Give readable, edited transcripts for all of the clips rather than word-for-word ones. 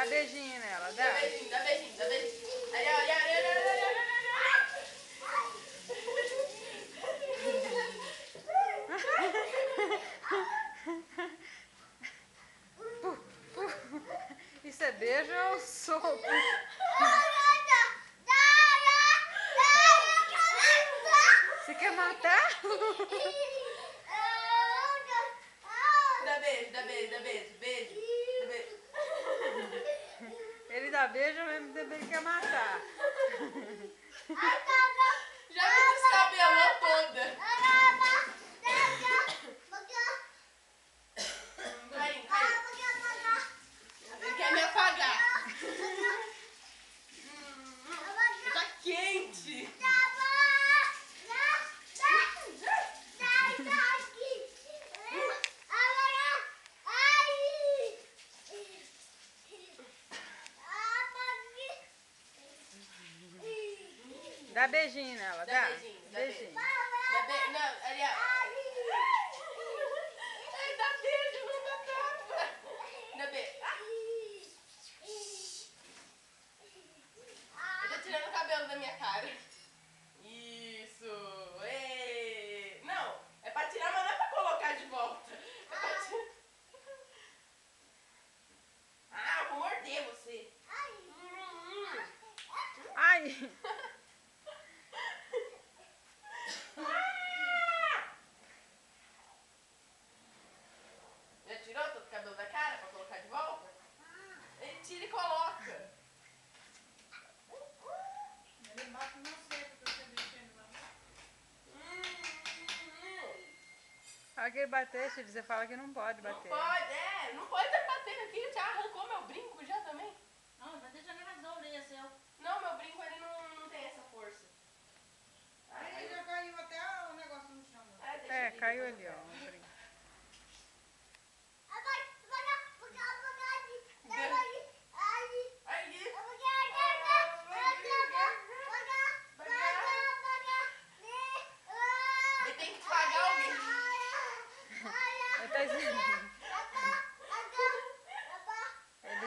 beijinho nela, dá. Dá beijinho, dá beijinho, dá beijinho. Ariel, Ariel, Ariel, Ariel, Ariel, Ariel, Isso é beijo ou soco? Você quer matar? Dá beijo, dá beijo, dá beijo, beijo, dá beijo. Ele dá beijo, ao mesmo tempo ele quer matar. Já me descabelou toda. Carinho, carinho. Ele quer me apagar. Tá quente. Dá beijinho nela, dá? Dá beijinho, dá beijinho. Dá beijo. Não, Ariel. Ai, dá beijo, não dá tapa. Dá beijo. Eu tô tirando o cabelo da minha cara. Isso. Ê. Não, é pra tirar, mas não é pra colocar de volta. É pra tirar. Ah, vou morder você. Ai! Já tirou todo o cabelo da cara pra colocar de volta? Ele tira e coloca. Ele bate no seco pra você mexendo lá. Fala que ele bater, filho, você fala que não pode Não bater. pode, não pode estar batendo aqui. Já arrancou meu brinco já também. Não, vai deixar ele rasgar a orelha seu. Não, meu brinco ele não tem essa força. Aí já caiu até o negócio no chão. Deixa É, aqui, caiu depois ali, eu ó. pego. Ele tem que pagar alguém.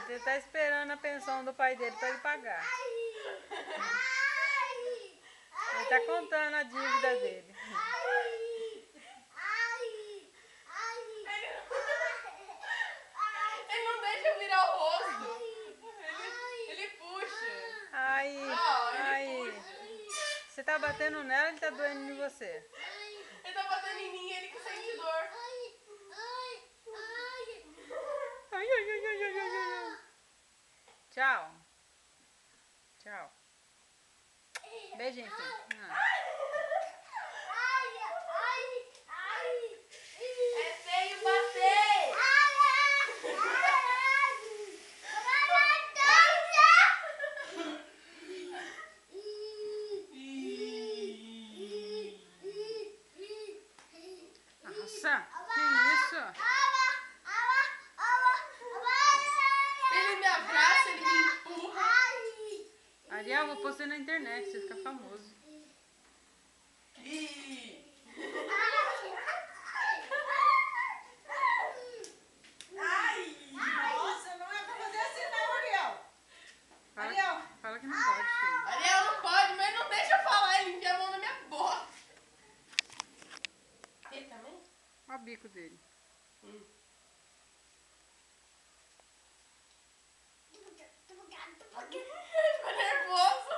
Ele tá esperando a pensão do pai dele pra ele pagar. Ele tá contando a dívida dele. Ele não deixa eu virar o rosto. Ele puxa. Ai, Ele ai. puxa. Você tá batendo nela, ele tá doendo em você. Ele tá batendo em mim e ele que sente dor. Ai, ai, ai, ai, ai, ai, ai. Tchau. Tchau. Beijinho, filho. É feio bater. Nossa, que isso? Ele me abraça, ele me empurra. Ariel, vou postar na internet, você fica famoso. Nossa, não é pra fazer assim não, Ariel. Ariel. Fala que não pode, filho. Ariel não pode, mas não deixa eu falar. Ele enfia a mão na minha boca. Ele também? Olha o bico dele. Ficou nervoso.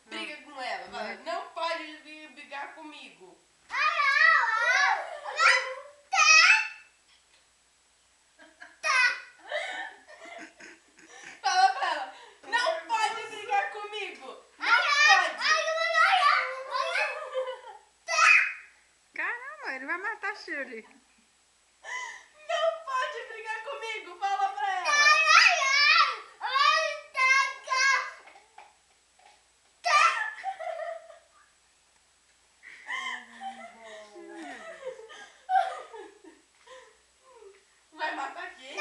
Briga com ela, vai. Não pode brigar comigo. Fala pra ela. Não pode brigar comigo. Não pode. Caramba, ele vai matar a Shirley. Não pode brigar comigo. Fala pra ela. Vai matar quem?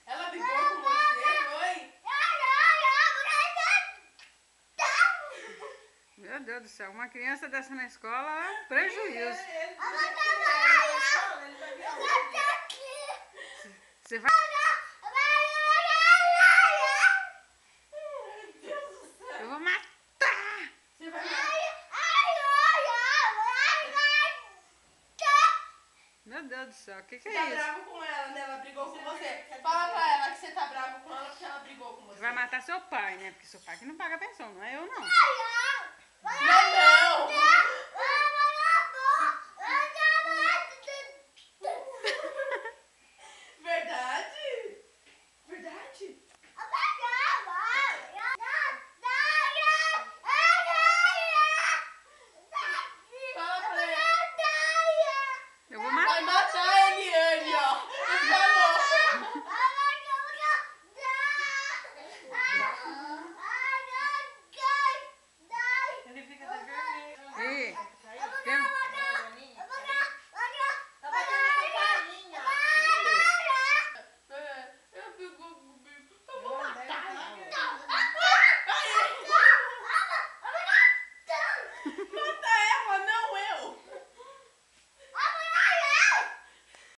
Ela brigou com você? Deus do céu, uma criança dessa na escola é um prejuízo. Ele vai vir Você vai... Meu Deus do céu. Eu vou matar! Você vai Meu Deus do céu, o que Você é tá isso? bravo com ela, né? Ela brigou com você. Fala pra ela que você tá bravo com ela porque ela brigou com você. Vai matar seu pai, né? Porque seu pai que não paga pensão, não é eu não. Ai,